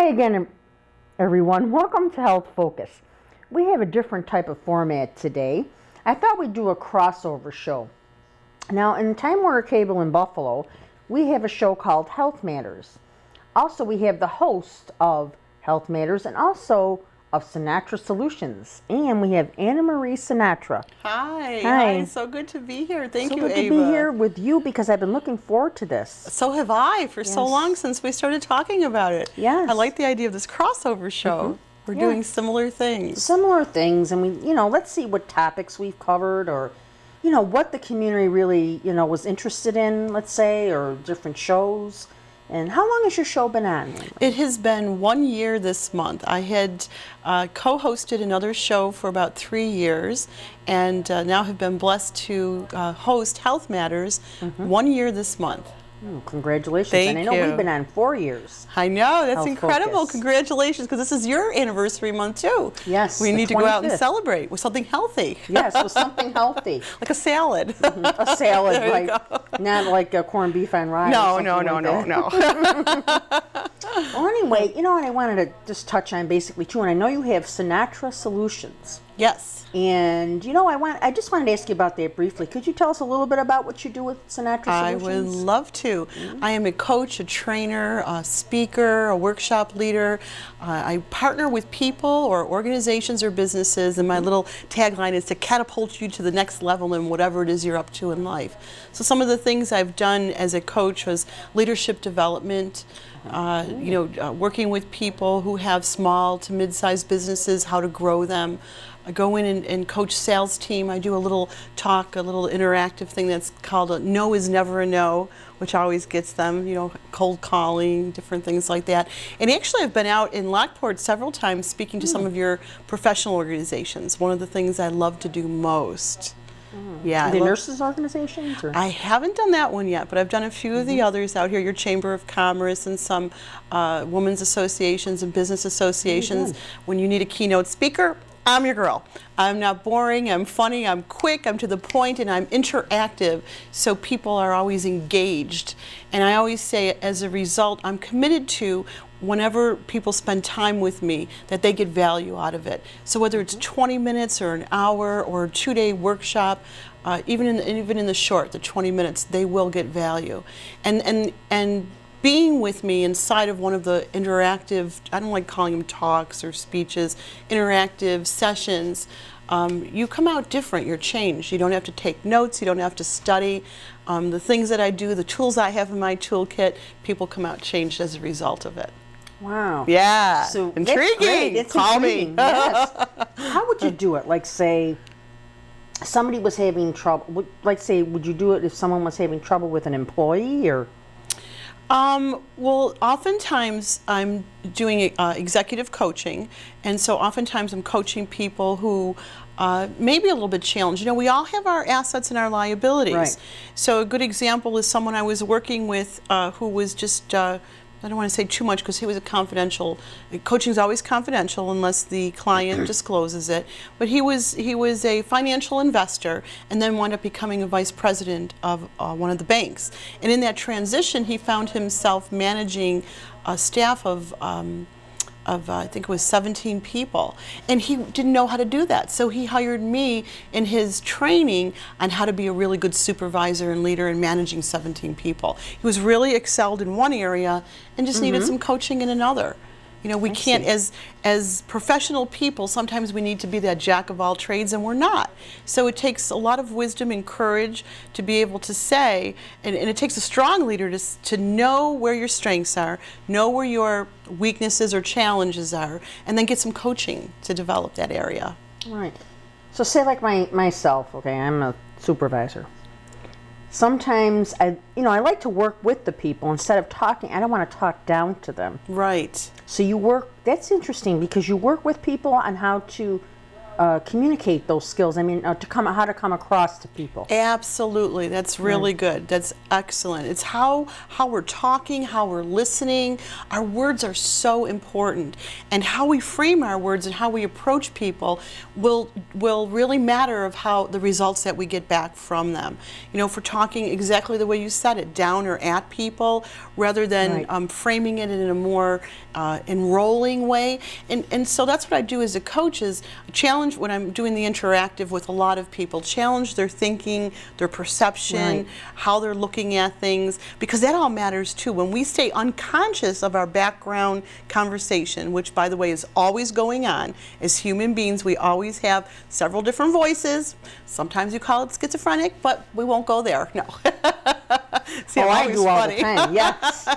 Hi again, everyone. Welcome to Health Focus. We have a different type of format today. I thought we'd do a crossover show. Now, in Time Warner Cable in Buffalo, we have a show called Health Matters. Also, we have the host of Health Matters and also of Sinatra Solutions. And we have Anna Marie Sinatra. Hi. So good to be here. Thank you, Ava. So good to be here with you because I've been looking forward to this. So have I for so long since we started talking about it. Yes. I like the idea of this crossover show. We're doing similar things. Similar things, and we, let's see what topics we've covered, or, what the community really, was interested in, let's say, or different shows. And how long has your show been on? It has been 1 year this month. I had co-hosted another show for about 3 years, and now have been blessed to host Health Matters 1 year this month. Congratulations. Thank and I know you. we've been on 4 years. I know, that's Health incredible. Focus. Congratulations, because this is your anniversary month too. Yes, We the need to go out and 25th. celebrate with something healthy. Yes, with something healthy. Like a salad. A salad, There you right? go. Not like a corned beef on rice. No. or something like that. Well, anyway, and I wanted to just touch on basically too, and I know you have Sinatra Solutions. Yes. And I just wanted to ask you about that briefly. Could you tell us a little bit about what you do with Sinatra I Solutions? would love to. I am a coach, a trainer, a speaker, a workshop leader. I partner with people or organizations or businesses, and my little tagline is to catapult you to the next level in whatever it is you're up to in life. So some of the things I've done as a coach was leadership development, working with people who have small to mid-sized businesses, how to grow them. I go in and coach sales team. I do a little talk, a little interactive thing that's called a no is never a no, which always gets them, cold calling, different things like that. And actually I've been out in Lockport several times speaking to some of your professional organizations. One of the things I love to do most. Yeah, The nurses organizations? Or? I haven't done that one yet, but I've done a few of the others out here, your Chamber of Commerce and some women's associations and business associations. When you need a keynote speaker, I'm your girl. I'm not boring, I'm funny, I'm quick, I'm to the point, and I'm interactive, so people are always engaged. And I always say, as a result, I'm committed to, whenever people spend time with me, that they get value out of it. So whether it's 20 minutes or an hour or a 2-day workshop, even in the short, the 20 minutes, they will get value. And being with me inside of one of the interactive, I don't like calling them talks or speeches, interactive sessions, you come out different, you're changed. You don't have to take notes, you don't have to study. The things that I do, the tools I have in my toolkit, people come out changed as a result of it. Wow. Yeah. So intriguing. That's Call intriguing. me. Yes. How would you do it? Like, say, somebody was having trouble. Would you do it if someone was having trouble with an employee, or? Well, oftentimes I'm doing executive coaching, and so oftentimes I'm coaching people who may be a little bit challenged. We all have our assets and our liabilities. Right. So a good example is someone I was working with who was just, I don't want to say too much because he was a confidential, coaching is always confidential unless the client discloses it, but he was a financial investor and then wound up becoming a vice president of one of the banks. And in that transition, he found himself managing a staff of I think it was 17 people, and he didn't know how to do that. So he hired me in his training on how to be a really good supervisor and leader in managing 17 people. He was really excelled in one area and just needed some coaching in another. We can't, as professional people, sometimes we need to be that jack of all trades, and we're not. So it takes a lot of wisdom and courage to be able to say, and it takes a strong leader to know where your strengths are, know where your weaknesses or challenges are, and then get some coaching to develop that area. Right. So say like myself, okay, I'm a supervisor. Sometimes I like to work with the people instead of talking. I don't want to talk down to them. Right. So that's interesting because you work with people on how to communicate those skills. I mean, how to come across to people. Absolutely, that's really good. That's excellent. It's how we're talking, how we're listening. Our words are so important, and how we frame our words and how we approach people will really matter of how the results that we get back from them. You know, if we're talking exactly the way you said it, down or at people, rather than framing it in a more enrolling way. And so that's what I do as a coach, is challenge when I'm doing the interactive with a lot of people, challenge their thinking, their perception, how they're looking at things, because that all matters too. When we stay unconscious of our background conversation, which by the way is always going on, as human beings we always have several different voices. Sometimes you call it schizophrenic, but we won't go there. No. See, I do all the time. Yes.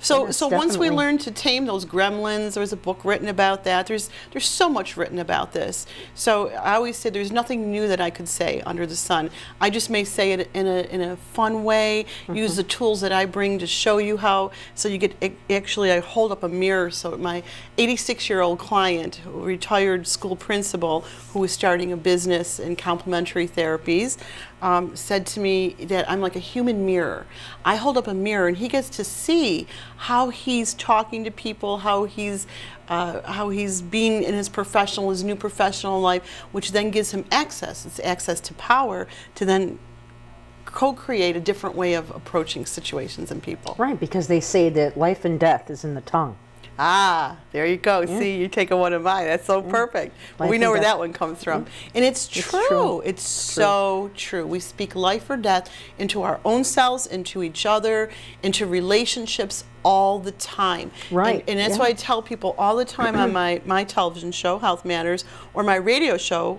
So Yes, once we definitely. learn to tame those gremlins, there's a book written about that. There's so much written about this. So I always say there's nothing new that I could say under the sun. I just may say it in a fun way. Use the tools that I bring to show you how. So you get actually, I hold up a mirror. So my 86-year-old client, retired school principal, who was starting a business in complementary therapies, said to me that I'm like a human mirror. I hold up a mirror and he gets to see how he's talking to people, how he's being in his new professional life, which then gives him access. It's access to power to then co-create a different way of approaching situations and people. Right, because they say that life and death is in the tongue. Ah, there you go. See, you're taking one of mine. That's so perfect. Well, we Life know and where death. that one comes from. And it's true. true. It's so true. We speak life or death into our own selves, into each other, into relationships all the time. Right, And that's yeah. why I tell people all the time on my television show, Health Matters, or my radio show,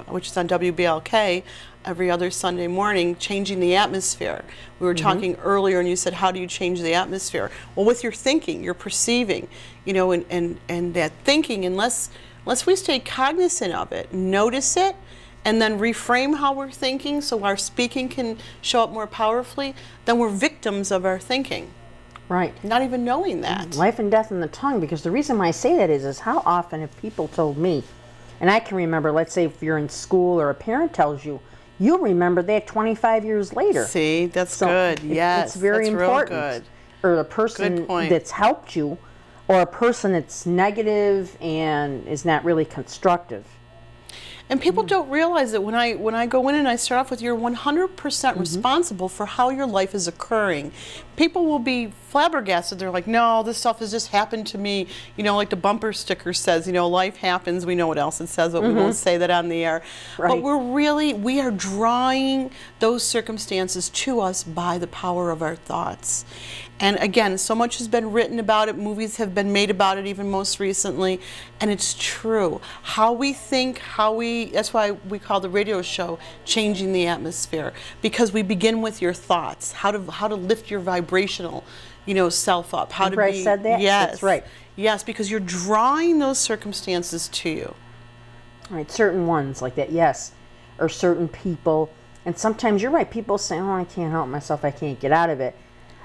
which is on WBLK, every other Sunday morning, Changing the Atmosphere. We were talking earlier and you said, how do you change the atmosphere? Well, with your thinking, your perceiving, you know, and that thinking, unless we stay cognizant of it, notice it, and then reframe how we're thinking so our speaking can show up more powerfully, then we're victims of our thinking, Right. not even knowing that. Life and death in the tongue, because the reason why I say that is how often have people told me, and I can remember, let's say if you're in school or a parent tells you, you'll remember that 25 years later. See, that's So good. Yes, it's very that's important. Real good. Or a person Good point. that's helped you, or a person that's negative and is not really constructive. And people don't realize that when I go in and I start off with, you're 100% responsible for how your life is occurring. People will be flabbergasted. They're like, no, this stuff has just happened to me. You know, like the bumper sticker says, you know, life happens. We know what else it says, but we won't say that on the air. Right. But we are drawing those circumstances to us by the power of our thoughts. And again, so much has been written about it. Movies have been made about it even most recently. And it's true. How we think, that's why we call the radio show Changing the Atmosphere. Because we begin with your thoughts. How to lift your vibrational, you know, self up. How Remember to be. I said that? Yes. That's right. Yes, because you're drawing those circumstances to you. Right, certain ones like that, yes. Or certain people. And sometimes you're right, people say, oh, I can't help myself, I can't get out of it.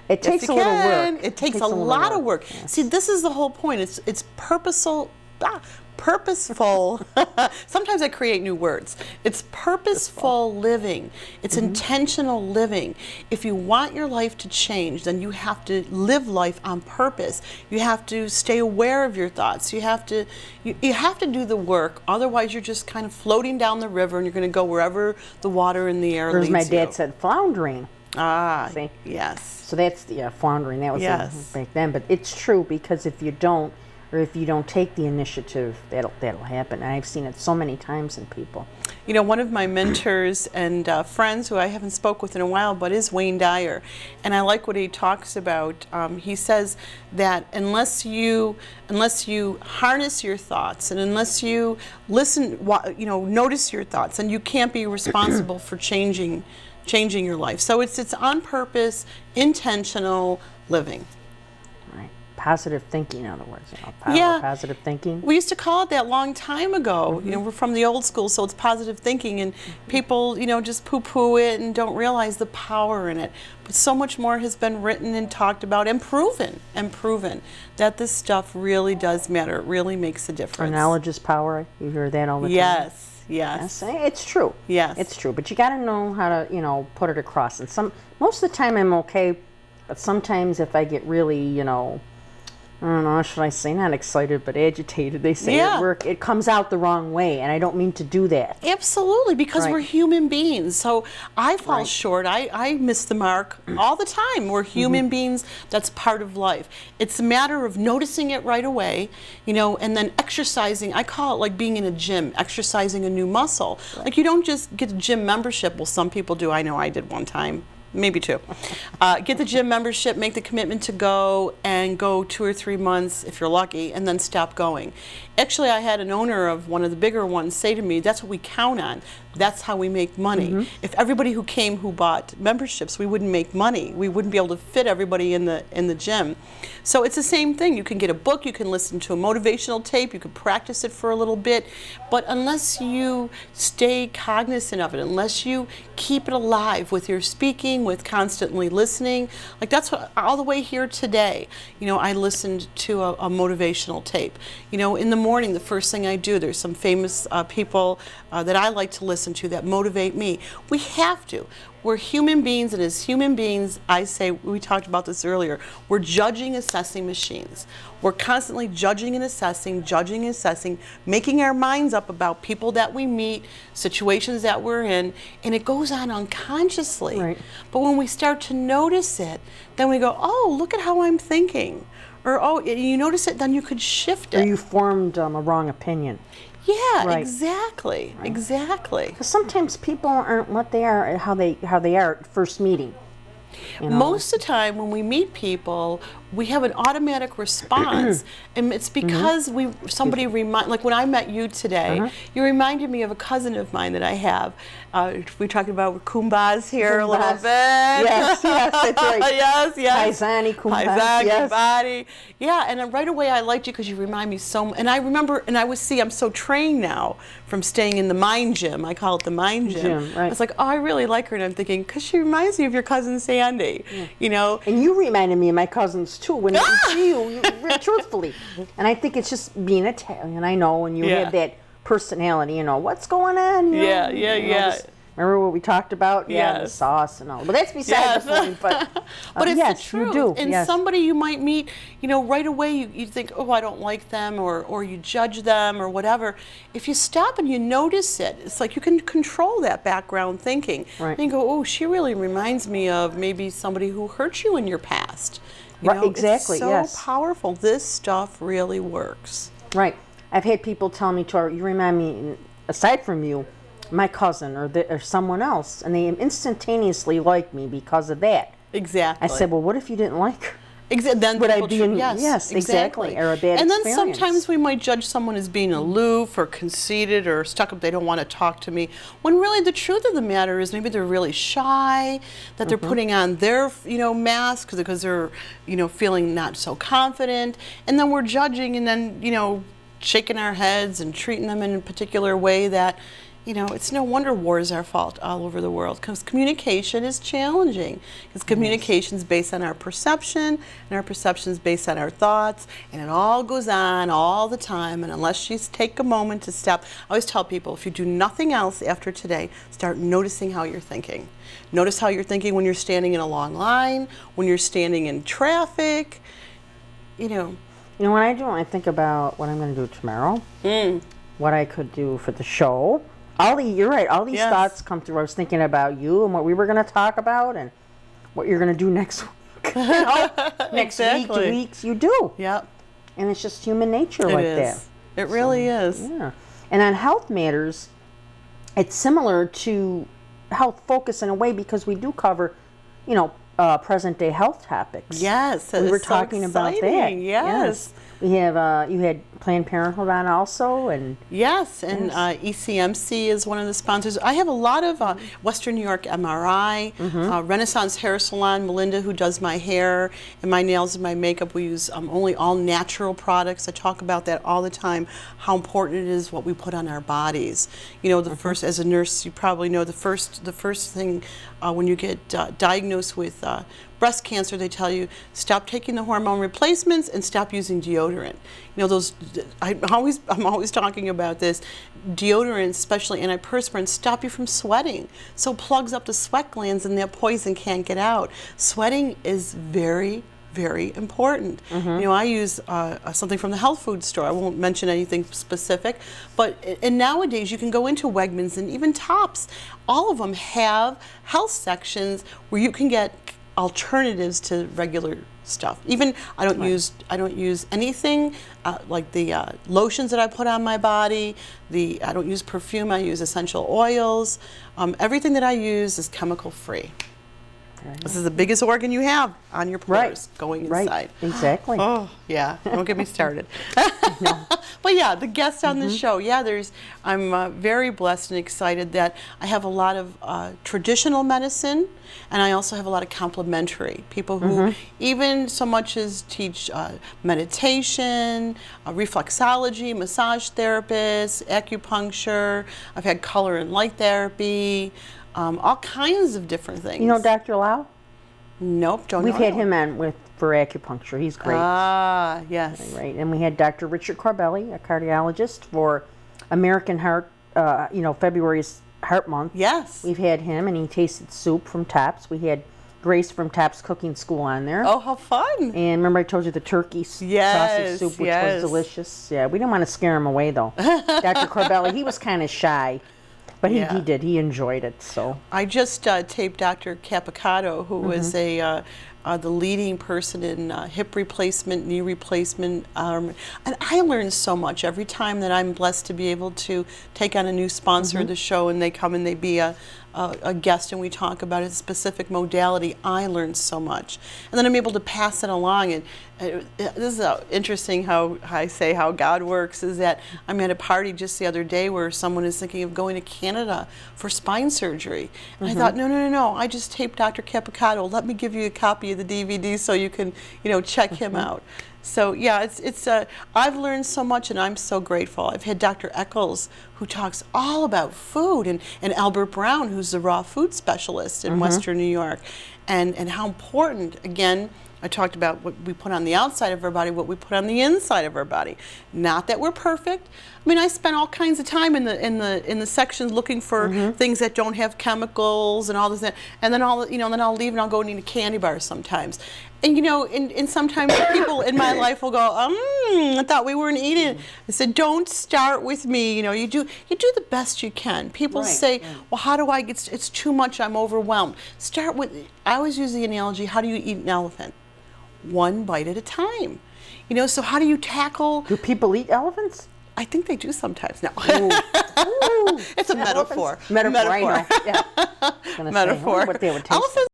It takes Yes, a you little can. work. It takes a little lot of work. Yes. See, this is the whole point. It's purposeful. Purposeful. Sometimes I create new words. It's purposeful living. It's intentional living. If you want your life to change, then you have to live life on purpose. You have to stay aware of your thoughts. You have to do the work. Otherwise, you're just kind of floating down the river, and you're going to go wherever the water and the air Or as leads my you. dad said, floundering. Ah, See? yes. So that's, floundering. That was Yes. back then. But it's true, because if you don't, or if you don't take the initiative, that'll happen. And I've seen it so many times in people. You know, one of my mentors and friends who I haven't spoke with in a while, but is Wayne Dyer, and I like what he talks about. He says that unless you harness your thoughts and unless you notice your thoughts, then you can't be responsible for changing your life. So it's on purpose, intentional living. Right. positive thinking, in other words, power Yeah. of positive thinking. We used to call it that long time ago. We're from the old school, so it's positive thinking, and people, just poo-poo it and don't realize the power in it. But so much more has been written and talked about and proven that this stuff really does matter. It really makes a Or difference. knowledge is power. You hear that all the time. Yes. Yes, it's true. Yes. It's true. But you got to know how to, put it across. And most of the time I'm okay, but sometimes if I get really, I don't know, should I say not excited, but agitated, they say at work, it comes out the wrong way, and I don't mean to do that. Absolutely, because we're human beings. So I fall short. I miss the mark all the time. We're human beings. That's part of life. It's a matter of noticing it right away, and then exercising. I call it like being in a gym, exercising a new muscle. Like you don't just get a gym membership. Well, some people do. I know I did one time. Maybe two. Get the gym membership, make the commitment to go, and go 2 or 3 months if you're lucky, and then stop going. Actually, I had an owner of one of the bigger ones say to me, that's what we count on. That's how we make money. If everybody who came who bought memberships, we wouldn't make money. We wouldn't be able to fit everybody in the gym. So it's the same thing. You can get a book, you can listen to a motivational tape, you can practice it for a little bit, but unless you stay cognizant of it, unless you keep it alive with your speaking, with constantly listening, like that's what, all the way here today, I listened to a motivational tape. In the morning, the first thing I do, there's some famous people that I like to listen to that motivate me. We have to. We're human beings, and as human beings, I say, we talked about this earlier, we're judging, assessing machines. We're constantly judging and assessing, making our minds up about people that we meet, situations that we're in, and it goes on unconsciously. Right. But when we start to notice it, then we go, oh, look at how I'm thinking. Or, oh, you notice it, then you could shift it. Or you formed a wrong opinion. Yeah, Right. exactly, exactly. Because sometimes people aren't what they are, how they are at first meeting. Most of the time when we meet people, we have an automatic response, and it's because somebody like when I met you today, you reminded me of a cousin of mine that I have. We talked about Kumbas here a little bit. Yes, that's right. yes. Paisani, Kumbas. Paisani, Yes. body. Yeah, and right away I liked you because you remind me so much. And I remember, and I'm so trained now from staying in the mind gym. I call it the mind gym. Right. I was like, oh, I really like her, and I'm thinking, because she reminds me of your cousin Sandy, And you reminded me of my cousins too when I see you truthfully. And I think it's just being Italian, I know, and you have that personality, what's going on? Remember what we talked about? Yeah, the sauce and all. But that's beside the point. But it's yes, the truth. you do. And somebody you might meet, right away you think, oh, I don't like them, or you judge them or whatever. If you stop and you notice it, it's like you can control that background thinking. Right. And you go, oh, she really reminds me of maybe somebody who hurt you in your past. Exactly, it's so powerful. This stuff really works. Right. I've had people tell me, you remind me, aside from you, my cousin or someone else, and they instantaneously like me because of that. Exactly. I said, well, what if you didn't like her? Then would I be in? Yes, exactly. Or a bad and then experience. sometimes we might judge someone as being aloof or conceited or stuck up. They don't want to talk to me. When really the truth of the matter is maybe they're really shy, that they're putting on their mask because they're feeling not so confident, and then we're judging and then shaking our heads and treating them in a particular way that. It's no wonder wars are fought all over the world, because communication is challenging. Because communication is based on our perception, and our perception is based on our thoughts, and it all goes on all the time. And unless you take a moment to stop, I always tell people, if you do nothing else after today, start noticing how you're thinking. Notice how you're thinking when you're standing in a long line, when you're standing in traffic, what I do when I think about what I'm going to do tomorrow, what I could do for the show. You're right. All these thoughts come through. I was thinking about you and what we were going to talk about and what you're going to do next week. Next week, 2 weeks. You do. Yep. And it's just human nature that. It really is. Yeah. And on Health Matters, it's similar to Health Focus in a way because we do cover, present day health topics. Yes, that we is were so talking about that. exciting. Yes. We have you had Planned Parenthood on also, and Yes, and ECMC is one of the sponsors. I have a lot of Western New York MRI, Renaissance Hair Salon, Melinda, who does my hair and my nails and my makeup. We use only all natural products. I talk about that all the time, how important it is what we put on our bodies. You know, the first, as a nurse, you probably know the first thing when you get diagnosed with breast cancer, they tell you stop taking the hormone replacements and stop using deodorant. You know, those, I'm always talking about this. Deodorants, especially antiperspirants, stop you from sweating. So it plugs up the sweat glands and that poison can't get out. Sweating is very, very important. You know, I use something from the health food store. I won't mention anything specific, but and nowadays you can go into Wegmans and even Tops. All of them have health sections where you can get alternatives to regular stuff. Even I don't use anything like the lotions that I put on my body. I don't use perfume. I use essential oils. Everything that I use is chemical free. This is the biggest organ you have on your pores going inside. Right, exactly. Oh, yeah. Don't get me started. But yeah, the guests on this show, I'm very blessed and excited that I have a lot of traditional medicine, and I also have a lot of complementary people who even so much as teach meditation, reflexology, massage therapists, acupuncture. I've had color and light therapy. All kinds of different things. You know Dr. Lau? Nope, don't know. We've had him on for acupuncture. He's great. Ah, yes. Right, and we had Dr. Richard Corbelli, a cardiologist, for American Heart, February's Heart Month. Yes. We've had him, and he tasted soup from Tops. We had Grace from Tops Cooking School on there. Oh, how fun. And remember I told you the turkey sausage soup, which was delicious. Yeah, we didn't want to scare him away, though. Dr. Corbelli, he was kind of shy. But he did. He enjoyed it. So I just taped Dr. Capicato, who was the leading person in hip replacement, knee replacement, and I learned so much every time that I'm blessed to be able to take on a new sponsor of the show, and they come and they be a guest and we talk about a specific modality. I learned so much, and then I'm able to pass it along. And this is interesting how I say how God works, is that I'm at a party just the other day where someone is thinking of going to Canada for spine surgery, and I thought, no, I just taped Dr. Capicato. Let me give you a copy of the DVD so you can check him out. So yeah, I've learned so much, and I'm so grateful. I've had Dr. Eccles, who talks all about food, and Albert Brown, who's the raw food specialist in Western New York, and how important, again, I talked about what we put on the outside of our body, what we put on the inside of our body. Not that we're perfect. I mean, I spent all kinds of time in the sections looking for things that don't have chemicals and all this, and then I'll leave and I'll go and eat a candy bar sometimes. And and sometimes people in my life will go, I thought we weren't eating. I said, don't start with me. You do the best you can. People say, well, how do I get? It's too much. I'm overwhelmed. Start with. I always use the analogy. How do you eat an elephant? One bite at a time. So how do you tackle? Do people eat elephants? I think they do sometimes. No. Ooh. It's a metaphor. Metaphor. I know. Yeah. Metaphor. Say, what they would taste Elephants